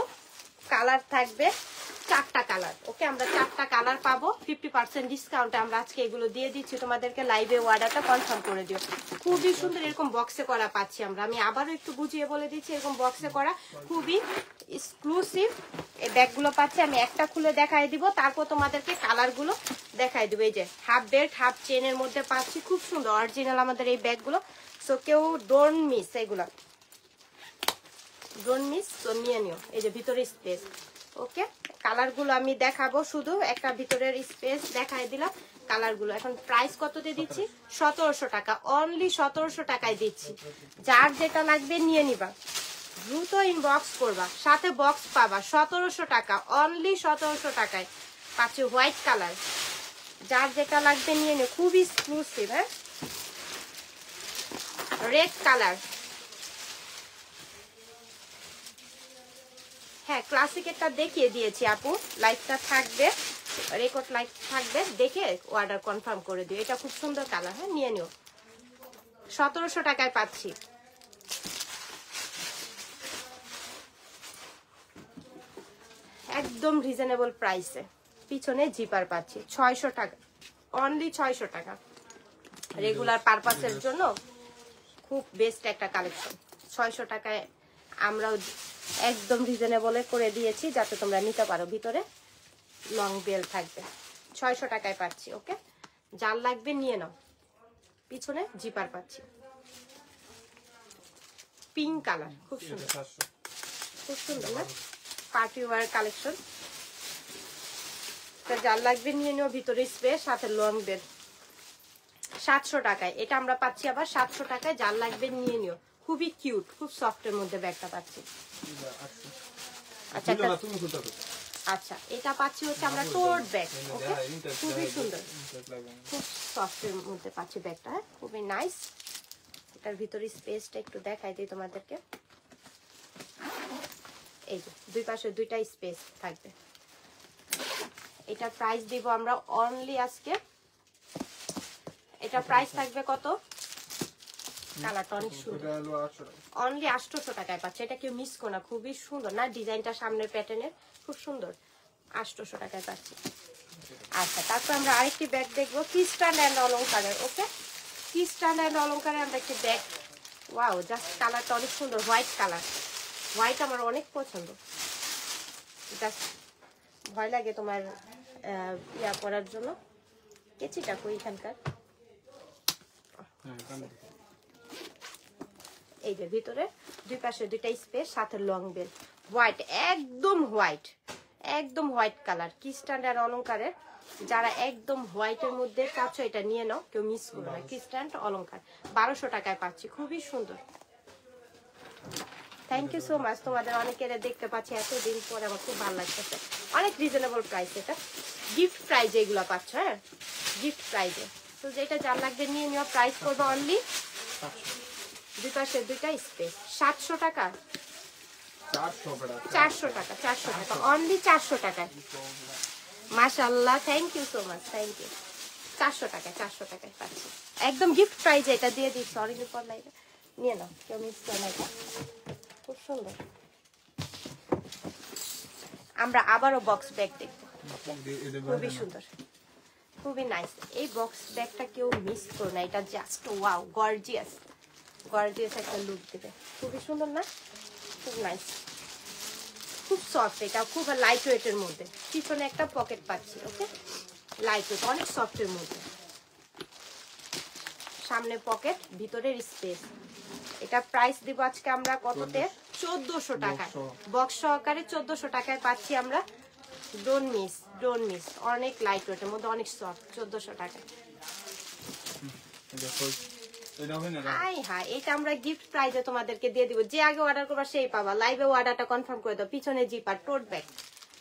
কালার থাকবে 4টা কালার। ওকে, আমরা 4টা কালার পাবো 50% ডিসকাউন্টে। আমরা আজকে এগুলো দিয়ে দিচ্ছি তোমাদেরকে, লাইভে অর্ডারটা কনফার্ম করে দিও। খুবই সুন্দর, এরকম বক্সে করা পাচ্ছি আমরা। আমি আবারও একটু বুঝিয়ে বলে দিচ্ছি, এরকম বক্সে করা খুবই এক্সক্লুসিভ এই ব্যাগগুলো পাচ্ছি। আমি একটা খুলে দেখাই দিব, তারপর তোমাদেরকে কালারগুলো দেখাই দিব। এই যে হাফ বেল্ট, হাফ চেনের মধ্যে পাচ্ছি, খুব সুন্দর অরিজিনাল আমাদের এই ব্যাগগুলো। সো কেউ ডোন্ট মিস, এগুলো ডোন্ট মিস, তো নিয়ে নিও। এই যে ভিতরে স্পেস। ওকে, কালারগুলো আমি দেখাবো, শুধু একটা ভিতরের স্পেস দেখাই দিলাম। কালারগুলো এখন প্রাইস কত দিয়ে দিচ্ছি? 1,700 টাকা, অনলি 1,700 টাকায় দিচ্ছি। যার যেটা লাগবে নিয়ে নিবা, দ্রুত ইনবক্স করবা, সাথে বক্স পাবা। 1,700 টাকা, অনলি 1,700 টাকায় পাচ্ছি হোয়াইট কালার। যার যেটা লাগবে নিয়ে নিও, খুবই এক্সক্লুসিভ। হ্যাঁ, রেড কালার। হ্যাঁ, ক্লাসিক একটা দেখিয়ে দিয়েছি আপু, লাইভটা থাকবে, রেকর্ড লাইভ থাকবে, দেখে অর্ডার কনফার্ম করে দিও। এটা খুব সুন্দর কালার। হ্যাঁ, নিয়ে নিও, 1,700 টাকায় পাচ্ছি। একদম রিজনেবল প্রাইসে, পিছনে জিপার পাচ্ছি 600 টাকা, অনলি 600 টাকা। রেগুলার পারপাসের জন্য খুব বেস্ট একটা কালেকশন। 600 টাকায় আমরাও একদম রিজনেবলে করে দিয়েছি, যাতে তোমরা নিতে পারো। ভিতরে লং বেল থাকবে, 600 টাকায় পাচ্ছি। ওকে, যার লাগবে নিয়ে নাও। পিছনে জিপার পাচ্ছি, পিঙ্ক কালার, খুব সুন্দর, খুব সুন্দর না, পার্টি ওয়্যার কালেকশন। যার লাগবে নিয়ে নিও, ভিতরে স্পেস, সাথে লং বেল। 700 টাকায় এটা আমরা পাচ্ছি, আবার 700 টাকায়। যার লাগবে নিয়ে নিও, খুবই কিউট, খুব সফটের মধ্যে ব্যাগটা পাচ্ছি। আচ্ছা আচ্ছা, এটা পাচ্ছি হচ্ছে আমরা টোট ব্যাগ। ওকে, খুবই সুন্দর, খুব সফটের মধ্যে পাচ্ছি ব্যাগটা। খুবই নাইস। এটার ভিতরে স্পেসটা একটু দেখাই দিই তোমাদেরকে। এই যে দুই পাশে দুইটা স্পেস থাকবে। এটার প্রাইস দিব আমরা অনলি আজকে এটা প্রাইস থাকবে কত? কালারটা অনেক সুন্দর, এটা হলো 800 টাকা। অনলি 800 টাকায় পাচ্ছে। এটা কেউ মিস করো না, খুবই সুন্দর না ডিজাইনটা, সামনের প্যাটার্নের খুব সুন্দর। 800 টাকায় পাচ্ছি। আচ্ছা, তারপর আমরা আরেকটি ব্যাগ দেখবো ক্রিস্টাল অ্যান্ড অলংকারের। ওকে, ক্রিস্টাল অ্যান্ড অলংকারের আমরা একটি ব্যাগ। ওয়াও, জাস্ট কালারটা অনেক সুন্দর, হোয়াইট কালার। হোয়াইট আমার অনেক পছন্দ। জাস্ট ভয় লাগে তোমার ইয়া করার জন্য। কেচিটা কই এখানকার? হ্যাঁ, এখানে দেখো। এই যে ভিতরে দুই পাশে দুইটা স্পেস, সাথে লং বেল, হোয়াইট, একদম হোয়াইট, একদম হোয়াইট কালার। ক্রিস্টাল অ্যান্ড অলংকারের যারা একদম হোয়াইটের মধ্যে চাচ্ছ এটা নিয়ে নাও, কেউ মিস করবে না। ক্রিস্টাল অলংকার 1200 টাকায় পাচ্ছি, খুবই সুন্দর। Thank you so much. তোমাদের অনেকের দেখতে পাচ্ছি এতদিন পরে, আমার খুব ভালো লাগতেছে। অনেক রিজনেবল প্রাইস, এটা গিফট প্রাইজে এগুলো পাচ্ছ। হ্যাঁ, গিফট প্রাইজে। তো যেটা যার লাগবে নিয়ে নেওয়া। প্রাইস করবে অনলি 700 দুই পাশে দুইটা স্পেস 700 টাকা, 400 টাকা। 400 টাকা, 400 টাকা, অনলি 400 টাকায়। মাশাআল্লাহ, thank you so much, thank you. 400 টাকায়, 400 টাকায় পাচ্ছি একদম গিফট প্রাইজে। এটা দিয়ে দিচ্ছি, অরিজিনাল পড়লাই নিয়ে নাও, কেউ মিস করে না। এটা খুব সুন্দর। আমরা আবারও বক্স ব্যাগ দেখবো, খুবই সুন্দর, খুবই নাইস। এই বক্স ব্যাগটা কেউ মিস করো না, এটা জাস্ট ওয়াও, গর্জিয়াস, গর্জিয়াস একটা লুক দেবে। খুবই সুন্দর না? খুব নাইস, খুব সফট। এটা খুব লাইট ওয়েটের মধ্যে, পিছনে একটা পকেট পাচ্ছি। ওকে, লাইট ওয়েট, অনেক সফটের মধ্যে, সামনে পকেট, ভিতরের স্পেস। এটা প্রাইস দিব আজকে আমরা কততে? 1400 টাকায়। বক্স সহকারে 1400 টাকায় পাচ্ছি আমরা। Don't miss, don't miss. অনেক লাইট ওয়েটের মধ্যে, অনেক সফট। 1400 টাকায়। এটা হবে না? হাই হাই, এটা আমরা গিফট প্রাইজে তোমাদেরকে দিয়ে দিব। যে আগে অর্ডার করবা সেই পাবা। লাইভে অর্ডারটা কনফার্ম করে দাও। পিছনে জিপার, টোট ব্যাগ,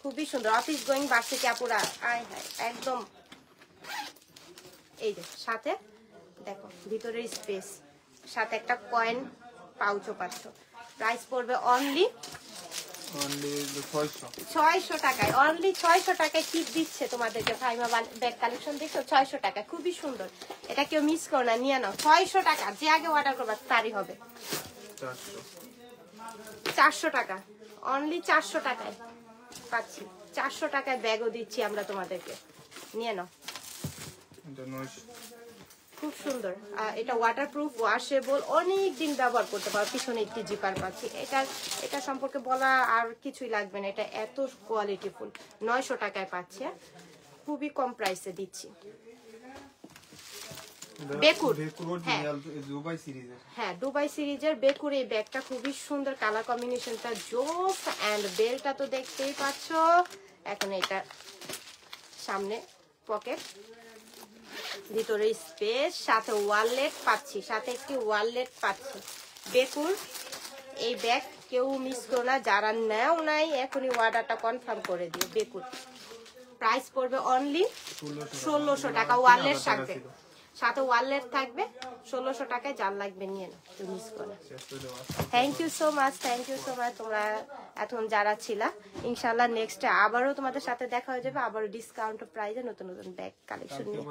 খুবই সুন্দর। অফিস গোয়িং বার্ষিকী আপুরা, হাই হাই, একদম। এই যে সাথে দেখো ভিতরের স্পেস, সাথে একটা কয়েন পাউচও পাচ্ছ। প্রাইস পড়বে অনলি 600 টাকায়। অনলি 600 টাকায় কি দিচ্ছে তোমাদেরকে ফাইমা ব্যাগ কালেকশন। দেখছো 600 টাকা, খুবই সুন্দর। এটা কেউ মিস করো না, নিয়ে নাও। 600 টাকা, যে আগে অর্ডার করবা তারই হবে। 400 টাকা, অনলি 400 টাকায় পাচ্ছি। 400 টাকায় ব্যাগও দিচ্ছি আমরা তোমাদেরকে, নিয়ে নাও। খুব সুন্দর। এটা ওয়াটারপ্রুফ, ওয়াশেবল, অনেক দিন ব্যবহার করতে পারো। পিছনে একটি জিপার পাচ্ছি। এটা সম্পর্কে বলা আর কিছুই লাগবে না, এটা এত কোয়ালিটিফুল। 900 টাকায় পাচ্ছে, খুবই কম প্রাইসে দিচ্ছি। বেকুর, হ্যাঁ, দুবাই সিরিজের বেকুর। এই ব্যাগটা খুবই সুন্দর, কালার কম্বিনেশনটা জোস। এন্ড বেলটা তো দেখতেই পাচ্ছ। এখন এটা সামনে পকেট, ভিতরে স্পেস, সাথে ওয়ালেট পাচ্ছি, সাথে একটি ওয়ালেট পাচ্ছি। বেকুর এই ব্যাগ কেউ মিস করো না। যারা নেও নাই এখনই অর্ডারটা কনফার্ম করে দিও। বেকুর প্রাইস পড়বে অনলি 1600 টাকা। ওয়ালেট থাকবে, সাথে ওয়ালেট থাকবে। 1600 টাকায় যার লাগবে নিয়ে নাও, কেউ মিস করো না। Thank you so much, thank you so much. তোমরা এখন যারা ছিলা, ইনশাল্লাহ নেক্সট আবারও তোমাদের সাথে দেখা হয়ে যাবে, আবারও ডিসকাউন্ট প্রাইজে নতুন নতুন ব্যাগ কালেকশন নিয়ে।